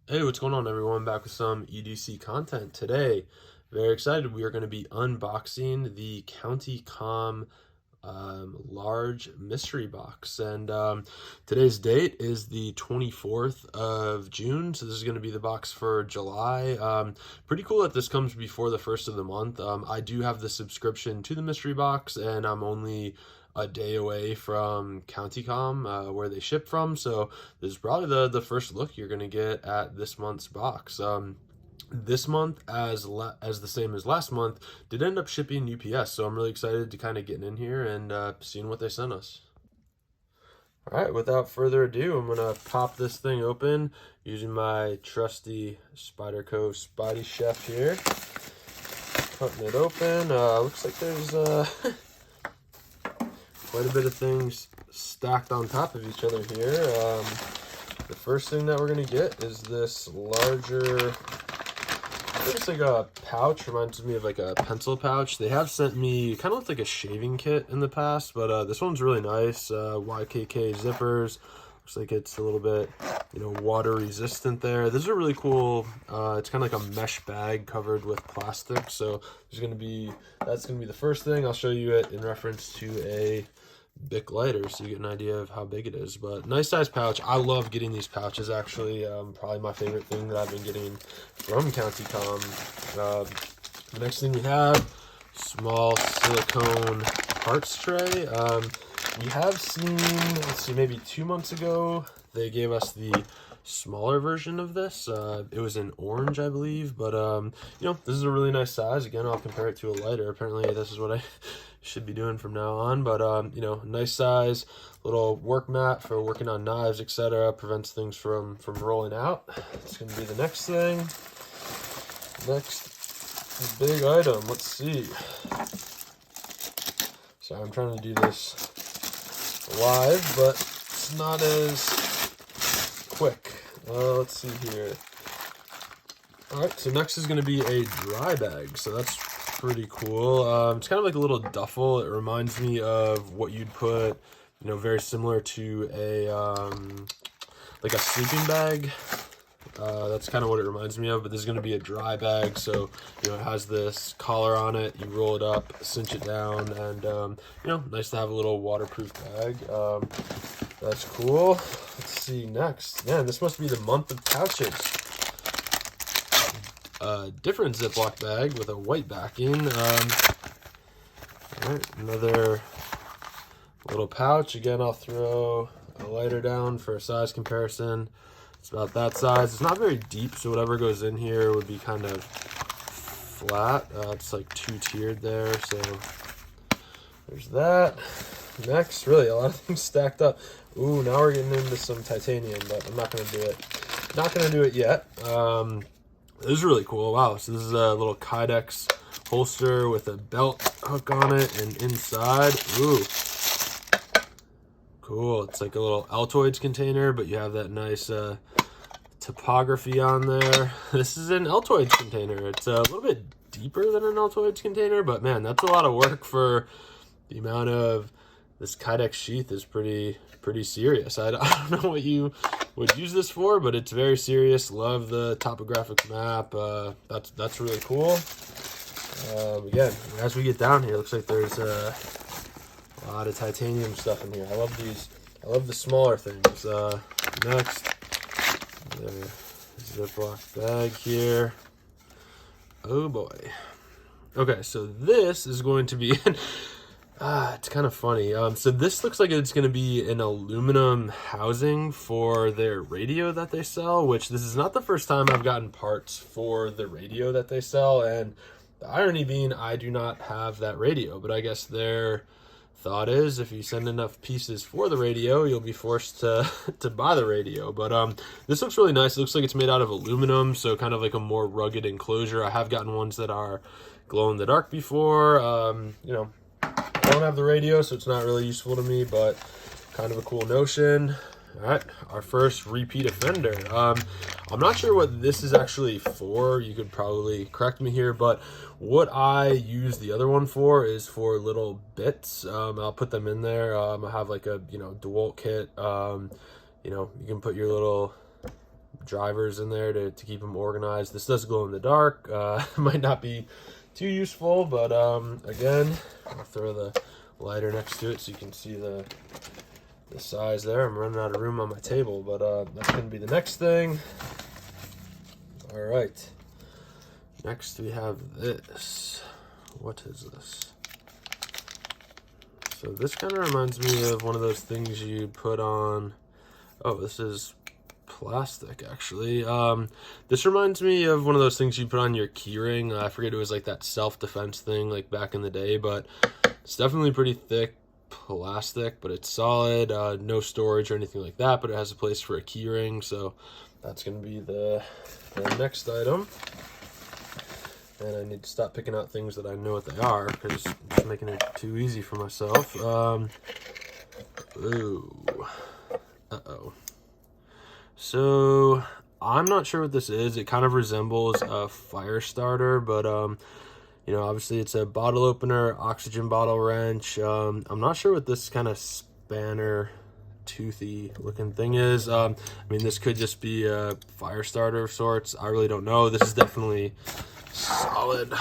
Hey, what's going on, everyone? Back with some EDC content today. Very excited. We are going to be unboxing the County Comm large mystery box. And today's date is the 24th of June. So this is going to be the box for July. Pretty cool that this comes before the first of the month. I do have the subscription to the mystery box, and I'm only a day away from County Comm, where they ship from. So this is probably the first look you're going to get at this month's box. This month, as the same as last month, did end up shipping UPS, so I'm really excited to kind of get in here and seeing what they sent us. All right, without further ado, I'm gonna pop this thing open using my trusty Spyderco Spidey Chef here. Cutting it open. Looks like there's quite a bit of things stacked on top of each other here. The first thing that we're gonna get is this larger, it's like a pouch, reminds me of like a pencil pouch. They have sent me kind of looks like a shaving kit in the past, but this one's really nice. YKK zippers. Looks like it's a little bit, water resistant there. This is a really cool, it's kind of like a mesh bag covered with plastic. So that's gonna be the first thing. I'll show you it in reference to a Bic lighter so you get an idea of how big it is. But nice size pouch. I love getting these pouches, actually. Probably my favorite thing that I've been getting from County Comm. The next thing we have, small silicone parts tray. We have seen, let's see, maybe 2 months ago they gave us the smaller version of this. It was in orange, I believe, but this is a really nice size. Again, I'll compare it to a lighter. Apparently this is what I should be doing from now on, but nice size, little work mat for working on knives, etc. Prevents things from rolling out. It's gonna be the next thing. Next big item, let's see. Sorry, I'm trying to do this live, but it's not as quick. Let's see here. All right, so next is going to be a dry bag. So that's pretty cool. It's kind of like a little duffel. It reminds me of what you'd put, very similar to a like a sleeping bag. That's kind of what it reminds me of, but this is going to be a dry bag. So, it has this collar on it. You roll it up, cinch it down, and, nice to have a little waterproof bag. That's cool. Let's see next. Man, this must be the month of pouches. Different Ziploc bag with a white backing. All right, another little pouch. Again, I'll throw a lighter down for a size comparison. It's about that size. It's not very deep, so whatever goes in here would be kind of flat. It's like two-tiered there, so there's that. Next, really a lot of things stacked up. Ooh, now we're getting into some titanium, but I'm not gonna do it. Not gonna do it yet. This is really cool. Wow, so this is a little Kydex holster with a belt hook on it, and inside, ooh, cool. It's like a little Altoids container, but you have that nice topography on there. This is an Altoids container. It's a little bit deeper than an Altoids container, but man, that's a lot of work for the amount of this Kydex sheath. Is pretty serious. I don't know what you would use this for, but it's very serious. Love the topographic map. That's really cool. Again, as we get down here, it looks like there's a lot of titanium stuff in here. I love these. I love the smaller things. Next, the Ziploc bag here. Oh boy. Okay, so this is going to be it's kind of funny. So this looks like it's going to be an aluminum housing for their radio that they sell, which this is not the first time I've gotten parts for the radio that they sell. And the irony being, I do not have that radio, but I guess their thought is if you send enough pieces for the radio, you'll be forced to buy the radio. But this looks really nice. It looks like it's made out of aluminum, so kind of like a more rugged enclosure. I have gotten ones that are glow in the dark before. I don't have the radio, so it's not really useful to me, but kind of a cool notion. All right, our first repeat offender. I'm not sure what this is actually for. You could probably correct me here, but what I use the other one for is for little bits. I'll put them in there. I have like a DeWalt kit. You can put your little drivers in there to keep them organized. This does glow in the dark. Might not be too useful, but again, I'll throw the lighter next to it so you can see the size there. I'm running out of room on my table, but that's going to be the next thing. All right. Next we have this. What is this? So this kind of reminds me of one of those things you put on. Oh, this is plastic, actually. This reminds me of one of those things you put on your keyring. I forget, it was like that self-defense thing like back in the day, but it's definitely pretty thick plastic, but it's solid. No storage or anything like that, but it has a place for a keyring, so that's going to be the next item. And I need to stop picking out things that I know what they are, because I'm just making it too easy for myself. Ooh. Uh-oh. So, I'm not sure what this is. It kind of resembles a fire starter, but, you know, obviously it's a bottle opener, oxygen bottle wrench. I'm not sure what this kind of spanner, toothy looking thing is. I mean, this could just be a fire starter of sorts. I really don't know. This is definitely solid.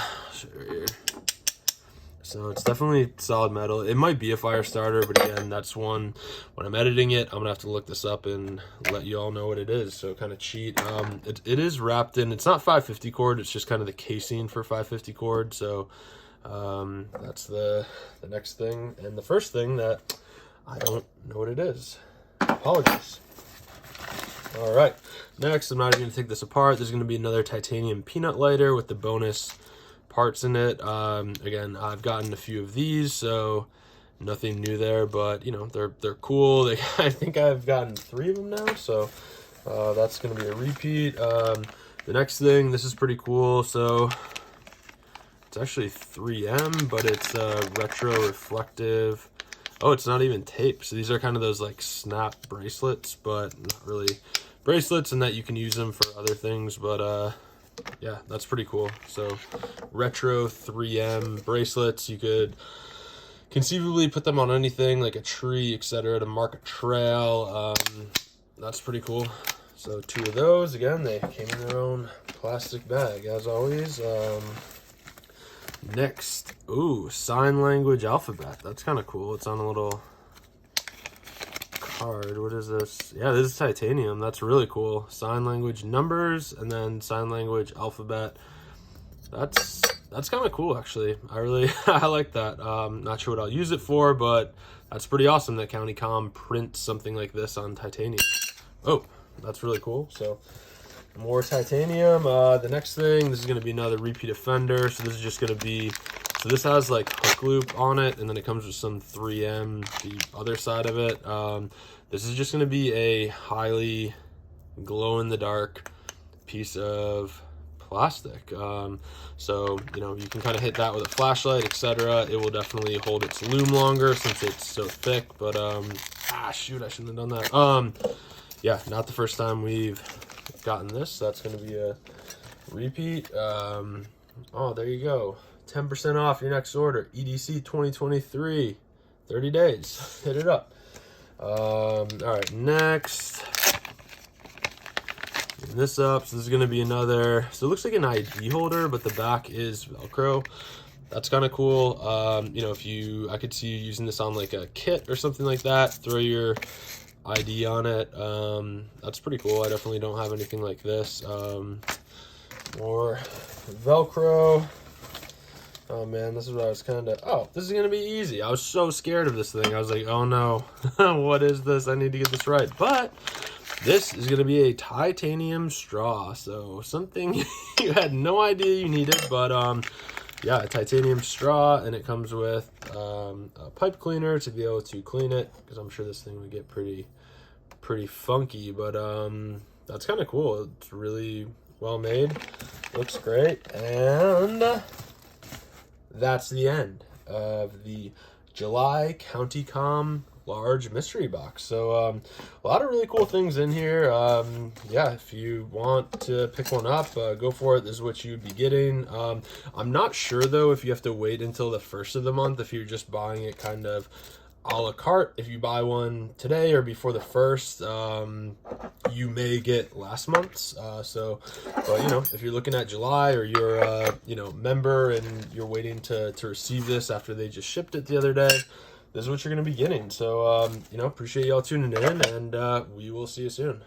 So it's definitely solid metal. It might be a fire starter, but again, that's one, when I'm editing it, I'm gonna have to look this up and let you all know what it is. So kind of cheat. It is wrapped in, it's not 550 cord, it's just kind of the casing for 550 cord. So that's the next thing. And the first thing that I don't know what it is. Apologies. All right, next, I'm not even gonna take this apart. There's gonna be another titanium peanut lighter with the bonus parts in it. Again, I've gotten a few of these, so nothing new there, but you know, they're cool. I think I've gotten 3 of them now, so that's gonna be a repeat. The next thing, this is pretty cool. So it's actually 3M, but it's retro reflective. Oh, it's not even tape. So these are kind of those like snap bracelets, but not really bracelets, and that you can use them for other things. But yeah, that's pretty cool. So retro 3M bracelets. You could conceivably put them on anything like a tree, etc., to mark a trail. That's pretty cool. So 2 of those. Again, they came in their own plastic bag as always. Next, ooh, sign language alphabet. That's kind of cool. It's on a little card. What is this? Yeah, this is titanium. That's really cool. Sign language numbers, and then sign language alphabet. That's kind of cool, actually. I like that. Not sure what I'll use it for, but that's pretty awesome that County Comm prints something like this on titanium. Oh, that's really cool. So more titanium. The next thing, this is going to be another repeat offender. So this is just going to be, so this has like hook loop on it, and then it comes with some 3M, the other side of it. This is just going to be a highly glow-in-the-dark piece of plastic. So, you know, you can kind of hit that with a flashlight, etc. It will definitely hold its lume longer since it's so thick, but, shoot, I shouldn't have done that. Yeah, not the first time we've gotten this. That's going to be a repeat. Oh, there you go. 10% off your next order. EDC 2023. 30 days. Hit it up. All right, next. Getting this up. So this is going to be another. So it looks like an ID holder, but the back is Velcro. That's kind of cool. You know, I could see you using this on like a kit or something like that. Throw your ID on it. That's pretty cool. I definitely don't have anything like this. More Velcro. Oh man, this is what I was kind of, oh, this is going to be easy. I was so scared of this thing. I was like, oh no, what is this? I need to get this right. But this is going to be a titanium straw. So something you had no idea you needed, but yeah, a titanium straw, and it comes with a pipe cleaner to be able to clean it, because I'm sure this thing would get pretty funky, but that's kind of cool. It's really well made, looks great, and that's the end of the July County Comm large mystery box. So a lot of really cool things in here. Yeah, if you want to pick one up, go for it. This is what you'd be getting. I'm not sure though if you have to wait until the first of the month if you're just buying it kind of a la carte. If you buy one today or before the 1st, you may get last month's. But you know, if you're looking at July, or you're you know, member and you're waiting to receive this after they just shipped it the other day, this is what you're going to be getting. So you know, appreciate y'all tuning in, and we will see you soon.